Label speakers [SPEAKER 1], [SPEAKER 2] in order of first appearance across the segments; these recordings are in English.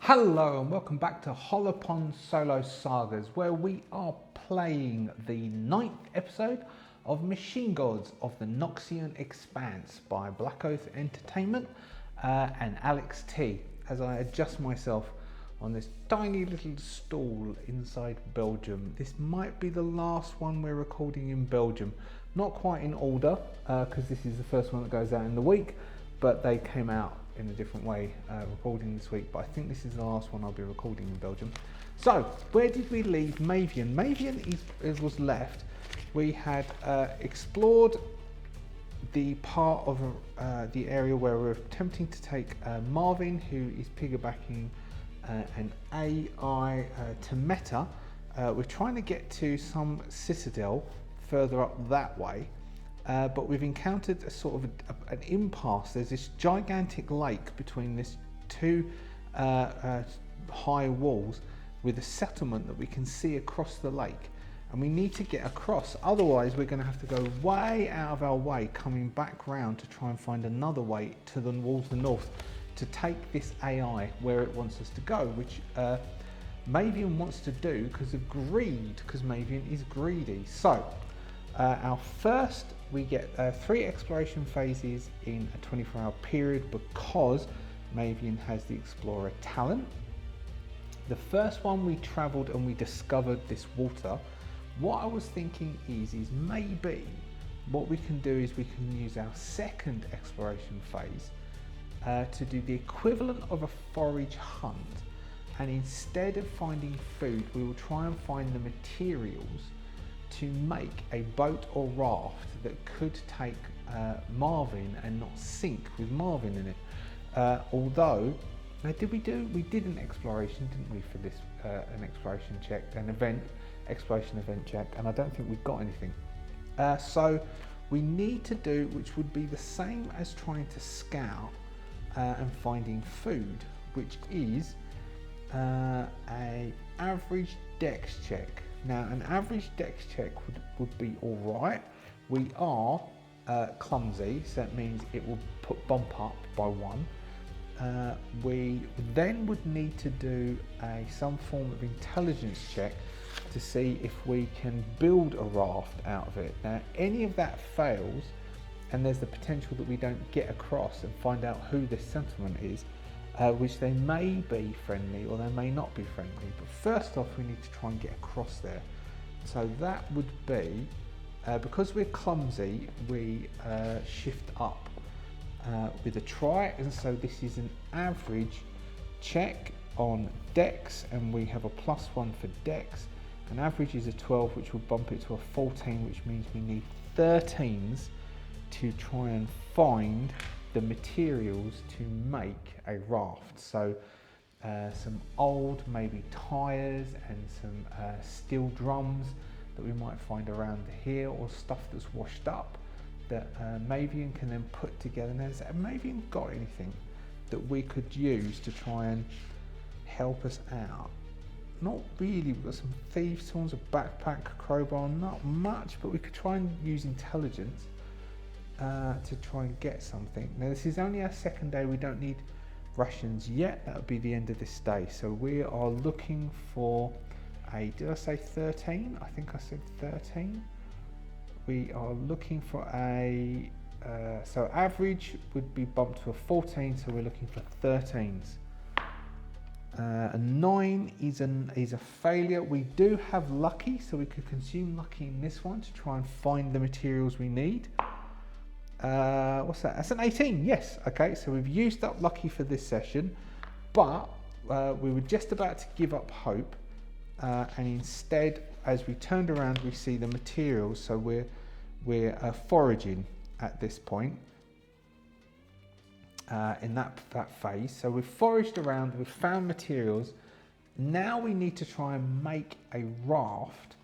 [SPEAKER 1] Hello and welcome back to Hollowponds Solo Sagas, where we are playing the 9th episode of Machine Gods of the Noxian Expanse by Blackoath Entertainment and Alex T. As I adjust myself on this tiny little stool inside Belgium. This might be the last one we're recording in Belgium. Not quite in order, because this is the first one that goes out in the week, but they came out in a different way recording this week, but I think this is the last one I'll be recording in Belgium. So where did we leave Mavian? Mavian was left. We had explored the part of the area where we're attempting to take Marvin, who is piggybacking an AI to meta. We're trying to get to some citadel further up that way. But we've encountered a sort of an impasse. There's this gigantic lake between these two high walls with a settlement that we can see across the lake, and we need to get across, otherwise we're going to have to go way out of our way coming back round to try and find another way to the walls to the north to take this AI where it wants us to go, which Mavian wants to do because of greed, because Mavian is greedy. So our first, we get 3 exploration phases in a 24-hour period because Mavian has the Explorer talent. The first one we travelled and we discovered this water. What I was thinking is maybe what we can do is we can use our second exploration phase to do the equivalent of a forage hunt, and instead of finding food we will try and find the materials to make a boat or raft that could take Marvin and not sink with Marvin in it. Although, now we did an exploration, didn't we, for this, an exploration check, exploration event check, and I don't think we got anything. So we need to do, which would be the same as trying to scout and finding food, which is a average dex check. Now, an average dex check would be all right. We are clumsy, so that means it will bump up by 1. We then would need to do some form of intelligence check to see if we can build a raft out of it. Now, any of that fails, and there's the potential that we don't get across and find out who this settlement is, which they may be friendly or they may not be friendly, but first off we need to try and get across there. So that would be, because we're clumsy, we shift up with a try, and so this is an average check on dex, and we have a +1 for dex. An average is a 12, which will bump it to a 14, which means we need 13s to try and find the materials to make a raft. So some old maybe tyres and some steel drums that we might find around here, or stuff that's washed up that Mavian can then put together. Now, has Mavian got anything that we could use to try and help us out? Not really. We've got some thieves' tools, a backpack, a crowbar, not much, but we could try and use intelligence to try and get something. Now, this is only our second day. We don't need rations yet. That would be the end of this day. So we are looking for a, did I say 13? I think I said 13. We are looking for a, so average would be bumped to a 14, so we're looking for 13s. A 9 is a failure. We do have lucky, so we could consume lucky in this one to try and find the materials we need. What's that? That's an 18, yes. Okay, so we've used up lucky for this session, but we were just about to give up hope, and instead, as we turned around, we see the materials, so we're foraging at this point in that phase. So we've foraged around, we've found materials. Now we need to try and make a raft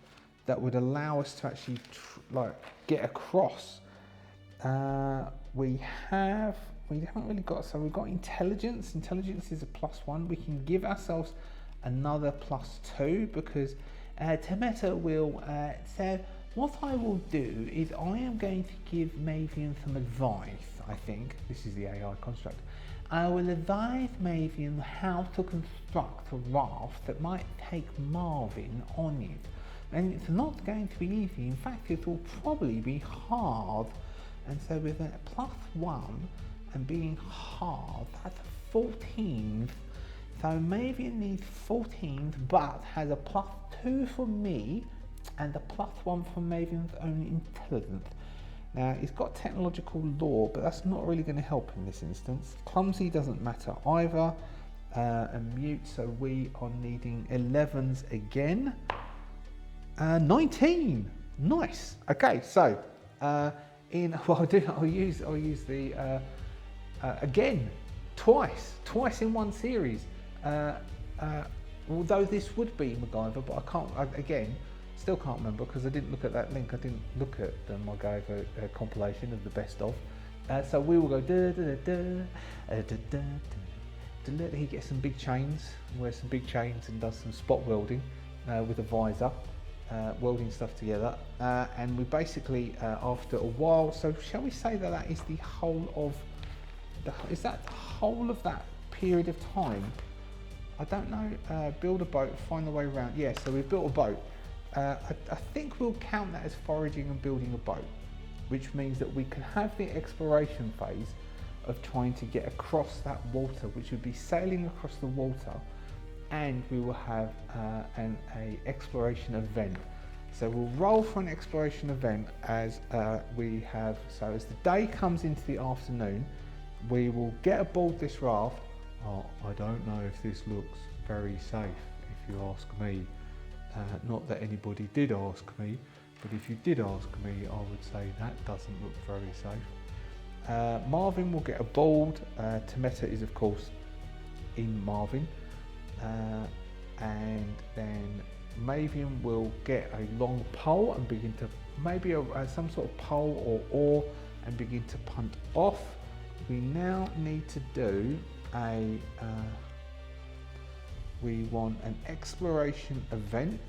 [SPEAKER 1] that would allow us to actually get across. We haven't really got, so we've got intelligence. Intelligence is a +1. We can give ourselves another +2 because Tomato will, so what I will do is I am going to give Mavian some advice, I think. This is the AI construct. I will advise Mavian how to construct a raft that might take Marvin on it. And it's not going to be easy. In fact, it will probably be hard. And so with a +1 and being hard, that's 14th. So Mavian needs 14th, but has a +2 for me and a +1 for Mavian's own intelligence. Now, he's got technological law, but that's not really going to help in this instance. Clumsy doesn't matter either. And mute, so we are needing 11s again. 19, nice. Okay, so I'll use the again twice in one series. Although this would be MacGyver, but still can't remember because I didn't look at that link. I didn't look at the MacGyver compilation of the best of. So we will go he gets some big chains, wears some big chains and does some spot welding with a visor, welding stuff together. And we basically, after a while, so shall we say that is the whole of is that the whole of that period of time? I don't know. Build a boat, find the way around. Yeah, so we've built a boat. I think we'll count that as foraging and building a boat, which means that we can have the exploration phase of trying to get across that water, which would be sailing across the water, and we will have an exploration event. So we'll roll for an exploration event as we have. So as the day comes into the afternoon, we will get aboard this raft. Oh, I don't know if this looks very safe, if you ask me. Not that anybody did ask me, but if you did ask me, I would say that doesn't look very safe. Marvin will get aboard. Tameta is of course in Marvin, and then Mavian will get a long pole and begin to maybe some sort of pole or oar and begin to punt off. We now need to do we want an exploration event.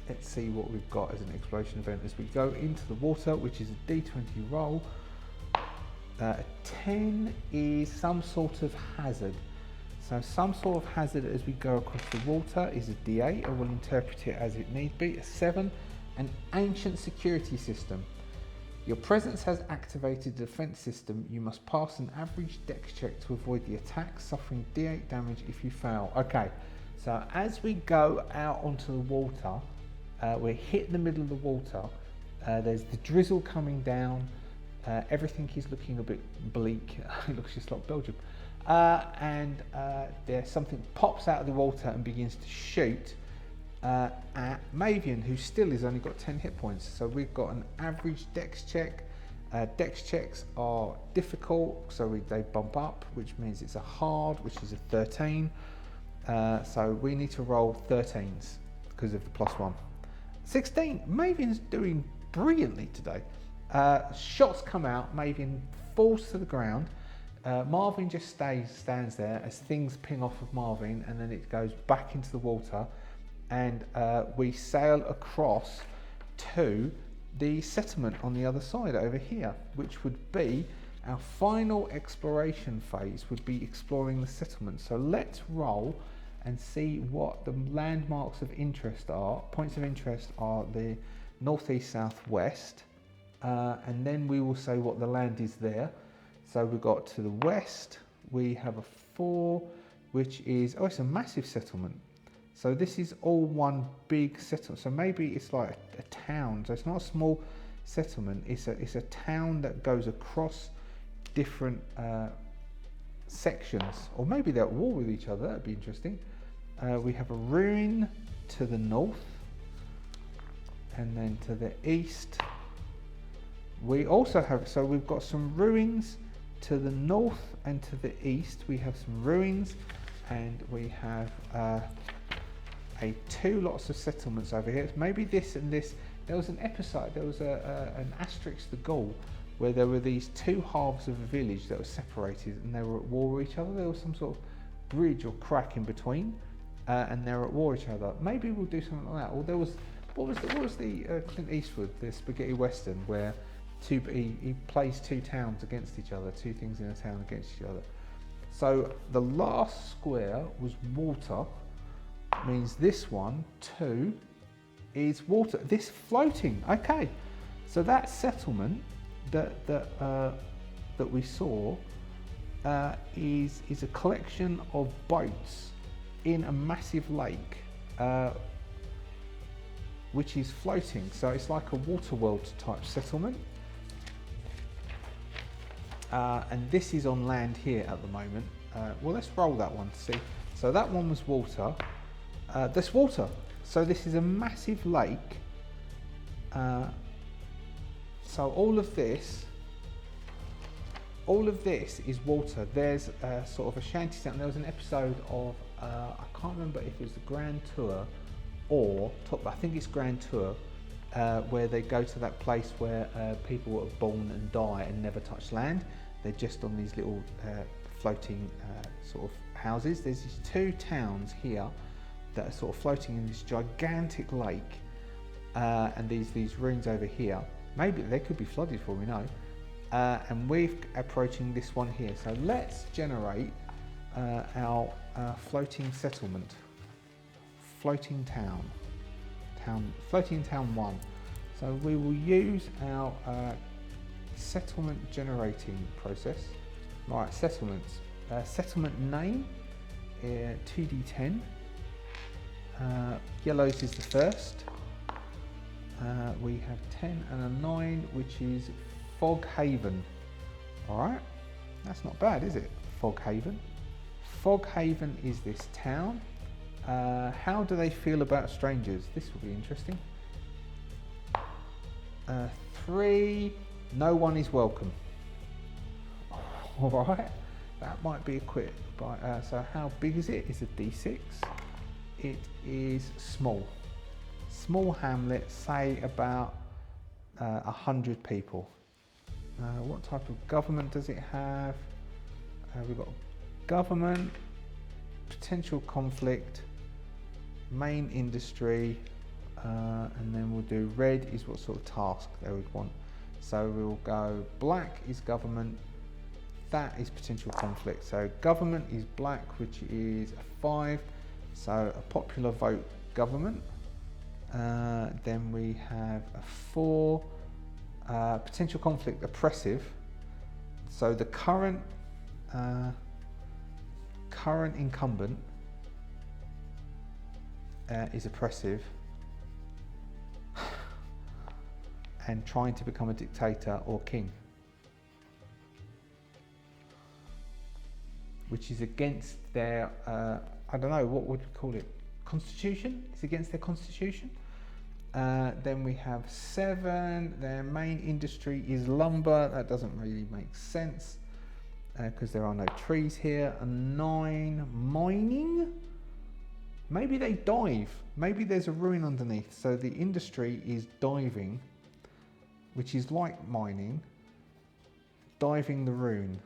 [SPEAKER 1] Let's see what we've got as an exploration event as we go into the water, which is a D20 roll. 10 is some sort of hazard. So some sort of hazard as we go across the water is a D8. I will interpret it as it need be. A 7, an ancient security system. Your presence has activated the defense system. You must pass an average dex check to avoid the attack, suffering D8 damage if you fail. Okay, so as we go out onto the water, we hit the middle of the water. There's the drizzle coming down. Everything is looking a bit bleak. It looks just like Belgium. And there's something pops out of the water and begins to shoot at Mavian, who still has only got 10 hit points. So we've got an average dex check. Dex checks are difficult, so they bump up, which means it's a hard, which is a 13. So we need to roll 13s because of the +1. 16. Mavian's doing brilliantly today. Shots come out. Mavian falls to the ground. Marvin just stands there as things ping off of Marvin, and then it goes back into the water. And we sail across to the settlement on the other side over here, which would be our final exploration phase, would be exploring the settlement. So let's roll and see what the landmarks of interest are. Points of interest are the northeast, southwest, and then we will say what the land is there. So we've got to the west, we have a 4, which is, it's a massive settlement. So this is all one big settlement. So maybe it's like a town. So it's not a small settlement. It's a town that goes across different sections, or maybe they're at war with each other. That'd be interesting. We have a ruin to the north, and then to the east. We also have, so we've got some ruins to the north and to the east. We have some ruins, and we have 2 lots of settlements over here. Maybe this and this. There was an episode, there was an Asterix the Gaul, where there were these 2 halves of a village that were separated and they were at war with each other. There was some sort of bridge or crack in between, and they were at war with each other. Maybe we'll do something like that. Or there was, what was the Clint Eastwood, the spaghetti western, where he plays two towns against each other, two things in a town against each other. So the last square was water, means this one, 2, is water. This floating, okay. So that settlement that we saw is a collection of boats in a massive lake, which is floating. So it's like a water world type settlement. And this is on land here at the moment. Well, let's roll that one to see. So that one was water. There's water. So this is a massive lake. So all of this is water. There's sort of a shanty town. There was an episode of, I can't remember if it was the Grand Tour or I think it's Grand Tour, where they go to that place where people were born and die and never touch land. They're just on these little floating sort of houses. There's these 2 towns here that are sort of floating in this gigantic lake, and these ruins over here. Maybe they could be flooded for all we know. And we're approaching this one here. So let's generate our floating settlement, floating town 1. So we will use our settlement generating process. Right, settlements. Settlement name, 2d10. Yellows is the first. We have 10 and a 9, which is Fog Haven. All right, that's not bad, is it? Fog Haven. Fog Haven is this town. How do they feel about strangers? This will be interesting. 3, no one is welcome. All right, that might be a quit. So how big is it? It's a D6. It is small. Small hamlet, say about 100 people. What type of government does it have? We've got government, potential conflict, main industry, and then we'll do red is what sort of task they would want. So we'll go black is government, that is potential conflict. So government is black, which is a 5, so a popular vote government. Then we have a 4, potential conflict oppressive. So the current incumbent is oppressive and trying to become a dictator or king, which is against their I don't know, what would we call it? Constitution? It's against their constitution. Then we have 7, their main industry is lumber. That doesn't really make sense because there are no trees here. A 9, mining? Maybe they dive. Maybe there's a ruin underneath. So the industry is diving, which is like mining. Diving the ruin.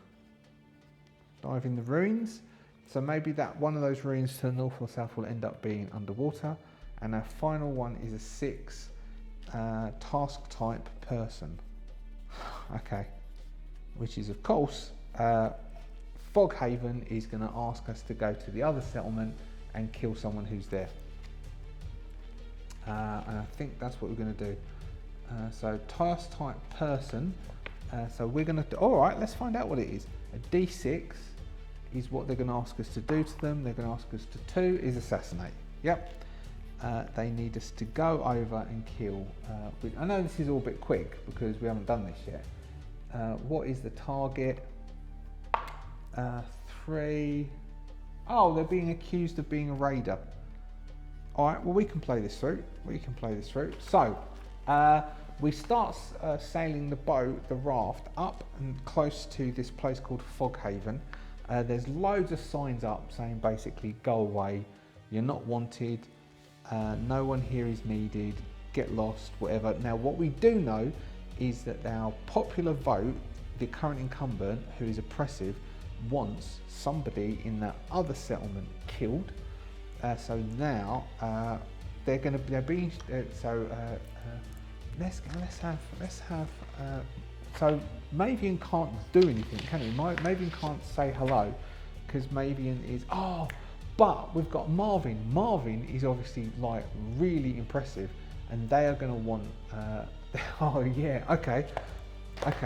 [SPEAKER 1] Diving the ruins. So maybe that one of those ruins to the north or south will end up being underwater. And our final one is a 6, task type person. Okay, which is of course, Fog Haven is going to ask us to go to the other settlement and kill someone who's there. And I think that's what we're going to do. So task type person, so we're going to do, all right, let's find out what it is. A D6 is what they're going to ask us to do to them. They're going to ask us to 2 is assassinate. Yep. They need us to go over and kill. I know this is all a bit quick because we haven't done this yet. What is the target? 3. Oh, they're being accused of being a raider. All right, well, we can play this through. So, we start sailing the boat, the raft, up and close to this place called Fog Haven. There's loads of signs up saying basically, go away, you're not wanted, no one here is needed, get lost, whatever. Now, what we do know is that our popular vote, the current incumbent, who is oppressive, wants somebody in that other settlement killed. So now let's have So Mavian can't do anything, can he? Mavian can't say hello because Mavian is, but we've got Marvin. Marvin is obviously like really impressive, and they are going to want, oh yeah, okay,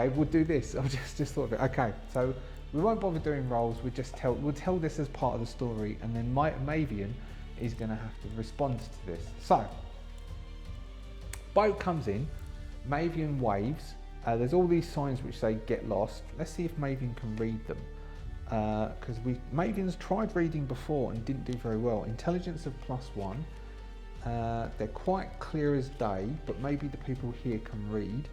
[SPEAKER 1] we'll do this. I just thought of it. Okay, so we won't bother doing rolls, we'll tell this as part of the story, and then Mavian is going to have to respond to this. So, boat comes in, Mavian waves, there's all these signs which say get lost. Let's see if Mavian can read them. Because Mavian's tried reading before and didn't do very well. Intelligence of +1. They're quite clear as day, but maybe the people here can read.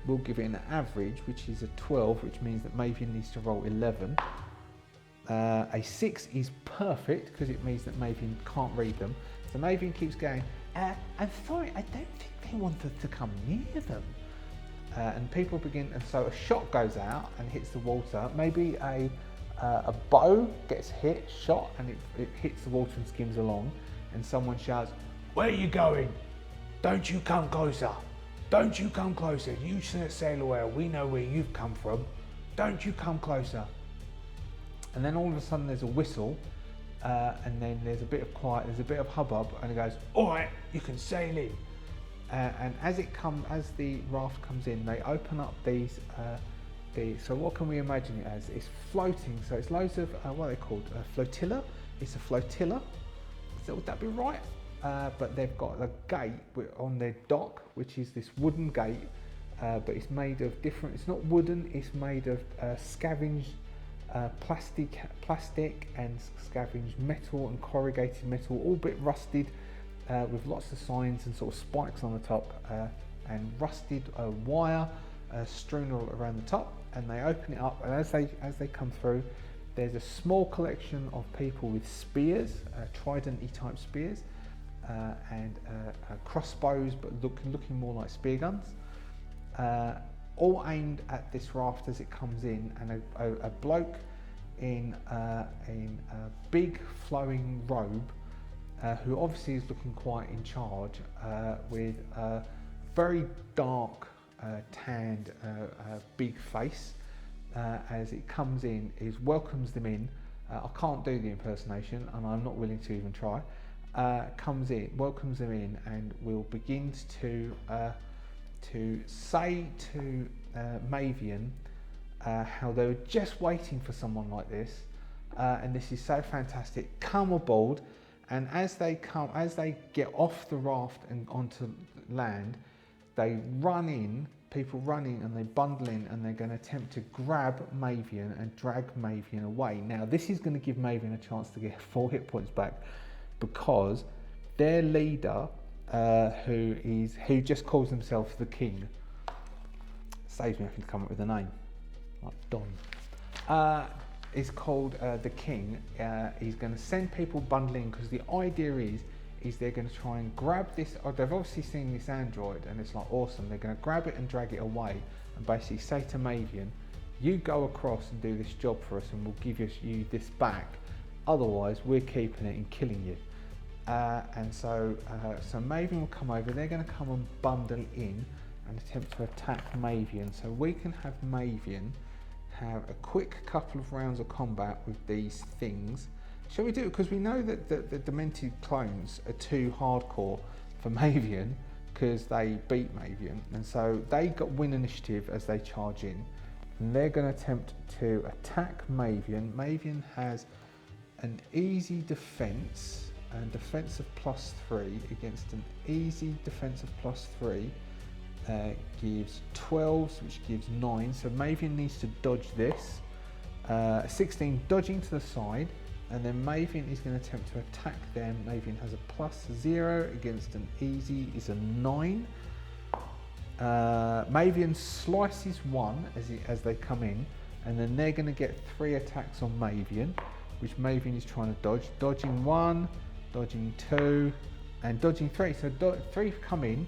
[SPEAKER 1] We'll give it an average, which is a 12, which means that Mavian needs to roll 11. A 6 is perfect, because it means that Mavian can't read them. So Mavian keeps going, I'm sorry, I don't think they wanted to come near them. And people begin, and so a shot goes out and hits the water. Maybe a bow gets shot, and it hits the water and skims along. And someone shouts, "Where are you going? Don't you come closer. Don't you come closer. You sail away. We know where you've come from. Don't you come closer." And then all of a sudden there's a whistle, and then there's a bit of quiet, there's a bit of hubbub, and it goes, "All right, you can sail in." And as the raft comes in, they open up these. So what can we imagine it as? It's floating. So it's loads of what are they called? A flotilla. It's a flotilla. Would that be right? But they've got a gate on their dock, which is this wooden gate, but it's made of different. It's not wooden. It's made of scavenged plastic and scavenged metal and corrugated metal, all a bit rusted. With lots of signs and sort of spikes on the top, and rusted wire strewn all around the top. And they open it up, and as they come through, there's a small collection of people with spears, trident-y type spears, and crossbows, but looking more like spear guns, all aimed at this raft as it comes in. And a bloke in a big flowing robe, who obviously is looking quite in charge, with a very dark, tanned, big face, as it comes in, welcomes them in. I can't do the impersonation, and I'm not willing to even try. Comes in, welcomes them in, and will begin to say to Mavian how they were just waiting for someone like this, and this is so fantastic. Come aboard. And as they get off the raft and onto land, they run in, people run in, and they bundle in, and they're going to attempt to grab Mavian and drag Mavian away. Now, this is going to give Mavian a chance to get 4 hit points back, because their leader, who just calls himself the King, saves me having to come up with a name, like Don. Is called the King. He's going to send people bundling, because the idea is they're going to try and grab this. They've obviously seen this android, and it's like awesome. They're going to grab it and drag it away, and basically say to Mavian, "You go across and do this job for us, and we'll give you this back. Otherwise, we're keeping it and killing you." And so Mavian will come over. They're going to come and bundle in and attempt to attack Mavian. So we can have Mavian have a quick couple of rounds of combat with these things. Shall we do it? Because we know that the demented clones are too hardcore for Mavian, because they beat Mavian, and so they got win initiative as they charge in, and they're going to attempt to attack Mavian. Mavian has an easy defense, and defense of +3 against an easy defense of +3. Gives 12, which gives 9, so Mavian needs to dodge this. 16 dodging to the side, and then Mavian is going to attempt to attack them. Mavian has a +0 against an easy, is a 9. Mavian slices 1 as they come in, and then they're going to get 3 attacks on Mavian, which Mavian is trying to dodge. Dodging 1, dodging 2, and dodging 3. So 3 come in.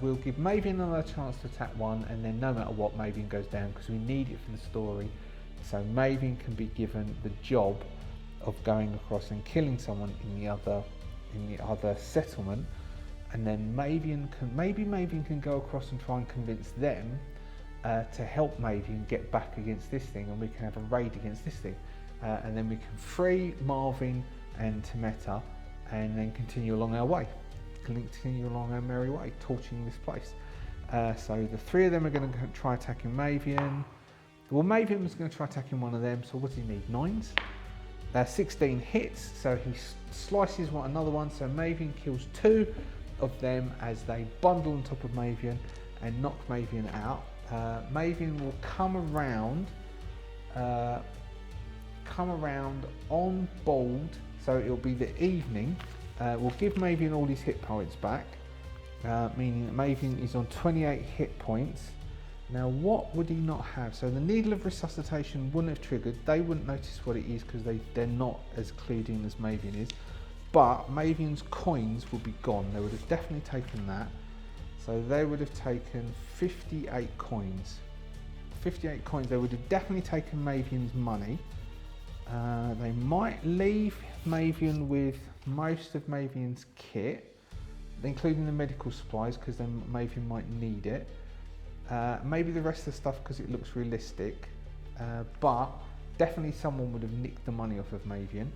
[SPEAKER 1] We'll give Mavian another chance to attack 1, and then no matter what, Mavian goes down, because we need it for the story. So Mavian can be given the job of going across and killing someone in the other settlement, and then Mavian can go across and try and convince them to help Mavian get back against this thing, and we can have a raid against this thing, and then we can free Marvin and Temeta, and then continue along our way, continue along our merry way, torching this place. So the three of them are going to try attacking Mavian. Well, Mavian was going to try attacking one of them, so what does he need? 9s? 16 hits, so he slices another one, so Mavian kills 2 of them as they bundle on top of Mavian and knock Mavian out. Mavian will come around on bold, so it'll be the evening. We'll give Mavian all his hit points back, meaning that Mavian is on 28 hit points. Now, what would he not have? So the Needle of Resuscitation wouldn't have triggered. They wouldn't notice what it is because they're not as clued in as Mavian is. But Mavian's coins would be gone. They would have definitely taken that. So they would have taken 58 coins. 58 coins. They would have definitely taken Mavian's money. They might leave Mavian with most of Mavian's kit, including the medical supplies, because then Mavian might need it. Maybe the rest of the stuff because it looks realistic, but definitely someone would have nicked the money off of Mavian.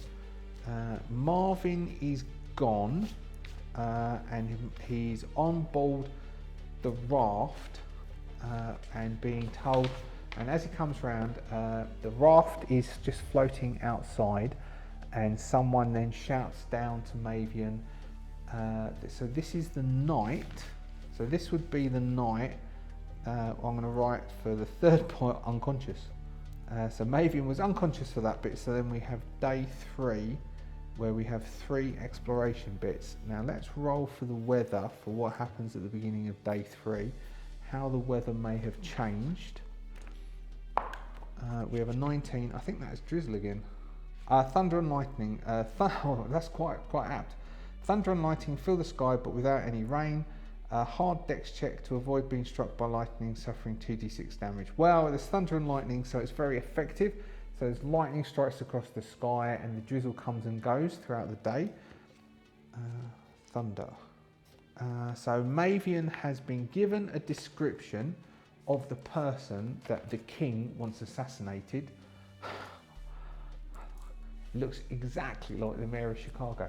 [SPEAKER 1] Marvin is gone, and he's on board the raft and being told, and as he comes round, the raft is just floating outside, and someone then shouts down to Mavian, so this is the night, so this would be the night. I'm going to write for the third point, unconscious. So Mavian was unconscious for that bit, so then we have day 3, where we have 3 exploration bits. Now let's roll for the weather, for what happens at the beginning of day 3, how the weather may have changed. We have a 19, I think that's drizzle again. Thunder and lightning, that's quite apt. Thunder and lightning fill the sky but without any rain. A hard dex check to avoid being struck by lightning, suffering 2d6 damage. Well, there's thunder and lightning, so it's very effective. So as lightning strikes across the sky and the drizzle comes and goes throughout the day. Thunder. So Mavian has been given a description of the person that the king wants assassinated. Looks exactly like the mayor of Chicago.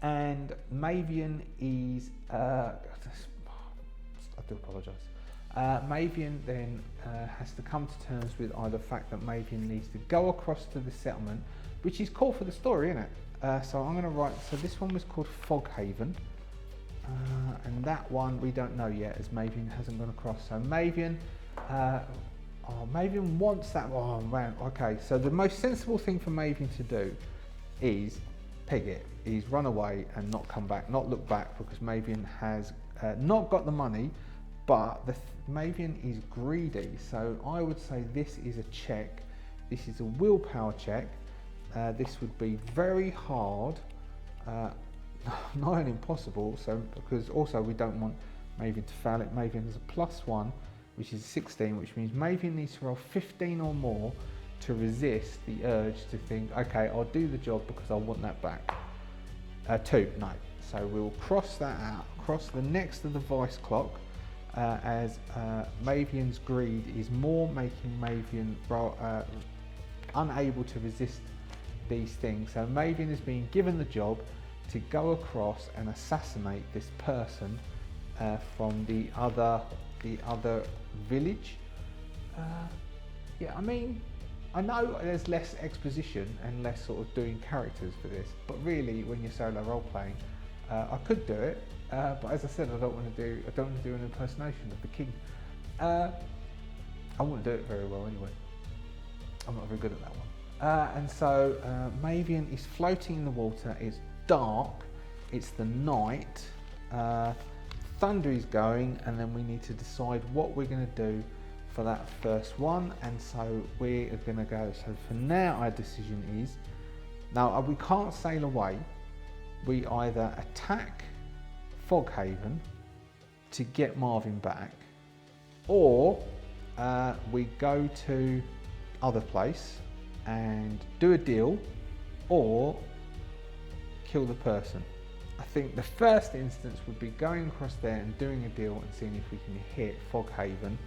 [SPEAKER 1] And Mavian is, I do apologise. Mavian then has to come to terms with either the fact that Mavian needs to go across to the settlement, which is cool for the story, isn't it? So I'm going to write, so this one was called Foghaven, and that one we don't know yet as Mavian hasn't gone across. So Mavian, Mavian wants that, oh man, okay. So the most sensible thing for Mavian to do is peg it. He's run away and not come back, not look back, because Mavian has not got the money, but Mavian is greedy. So I would say this is a check. This is a willpower check. This would be very hard, not impossible. So because also we don't want Mavian to fail it. Mavian has a +1, which is 16, which means Mavian needs to roll 15 or more to resist the urge to think, okay, I'll do the job because I want that back. 2, no. So we'll cross that out, cross the next of the vice clock, as Mavian's greed is more making Mavian unable to resist these things. So Mavian is being given the job to go across and assassinate this person from the other village. Yeah, I mean, I know there's less exposition and less sort of doing characters for this, but really, when you're solo role playing, I could do it, but as I said, I don't want to do an impersonation of the king. I wouldn't do it very well anyway. I'm not very good at that one. And so Mavian is floating in the water. It's dark. It's the night. Thunder is going, and then we need to decide what we're going to do for that first one, and so we are going to go. So for now, our decision is, now we can't sail away. We either attack Foghaven to get Marvin back, or we go to other place and do a deal, or kill the person. I think the first instance would be going across there and doing a deal and seeing if we can hit Foghaven,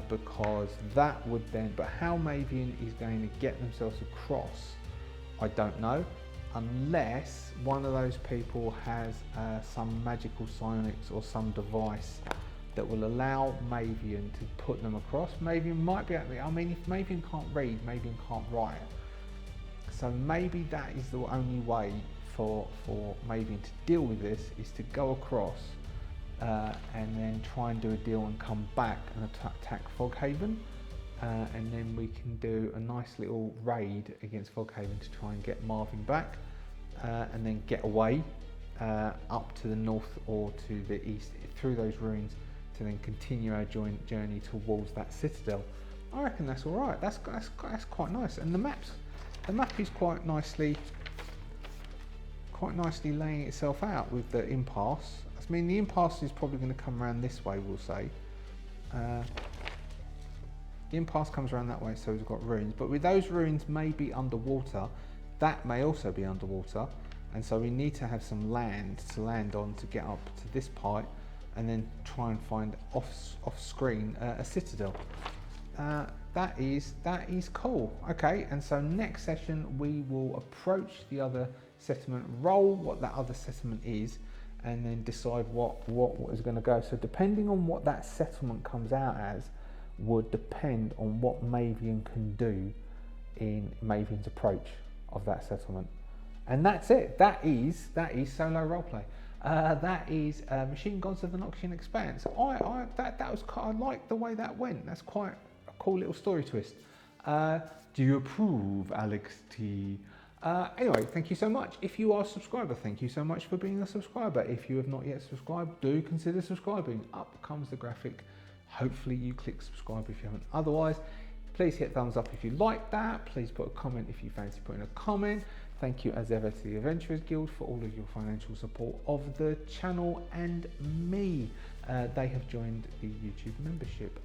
[SPEAKER 1] because that would then, but how Mavian is going to get themselves across, I don't know, unless one of those people has some magical psionics or some device that will allow Mavian to put them across. Mavian might be able to, I mean, if Mavian can't read, Mavian can't write. So maybe that is the only way for Mavian to deal with this, is to go across and then try and do a deal and come back and attack Foghaven. And then we can do a nice little raid against Foghaven to try and get Marvin back, and then get away up to the north or to the east through those ruins to then continue our joint journey towards that citadel. I reckon that's all right. That's quite nice, and the map is quite nicely laying itself out with the impasse. I mean, the impasse is probably going to come around this way, we'll say. The impasse comes around that way, so we've got ruins, but with those ruins may be underwater, that may also be underwater, and so we need to have some land to land on to get up to this part, and then try and find off screen a citadel. That is cool. Okay, and so next session we will approach the other settlement, roll what that other settlement is, and then decide what is going to go. So depending on what that settlement comes out as would depend on what Mavian can do in Mavian's approach of that settlement. And that's it. That is solo roleplay. That is Machine Gods of the Noxian Expanse. I like the way that went. That's quite a cool little story twist. Do you approve, Alex T? Anyway, thank you so much. If you are a subscriber, thank you so much for being a subscriber. If you have not yet subscribed, do consider subscribing. Up comes the graphic. Hopefully you click subscribe if you haven't. Otherwise, please hit thumbs up if you like that. Please put a comment if you fancy putting a comment. Thank you as ever to the Adventurers Guild for all of your financial support of the channel and me. They have joined the YouTube membership.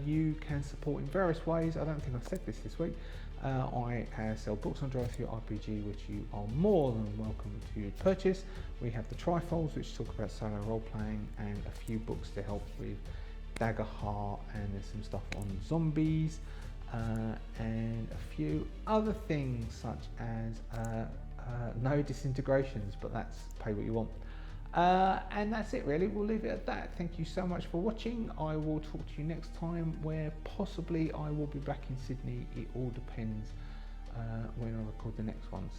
[SPEAKER 1] You can support in various ways. I don't think I've said this week. I sell books on TTRPG, which you are more than welcome to purchase. We have the Trifolds, which talk about solo role-playing, and a few books to help with Dagger Heart, and there's some stuff on zombies, and a few other things such as no disintegrations, but that's pay what you want. And that's it really, we'll leave it at that. Thank you so much for watching. I will talk to you next time, where possibly I will be back in Sydney. It all depends when I record the next ones.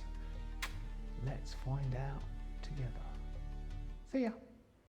[SPEAKER 1] Let's find out together. See ya.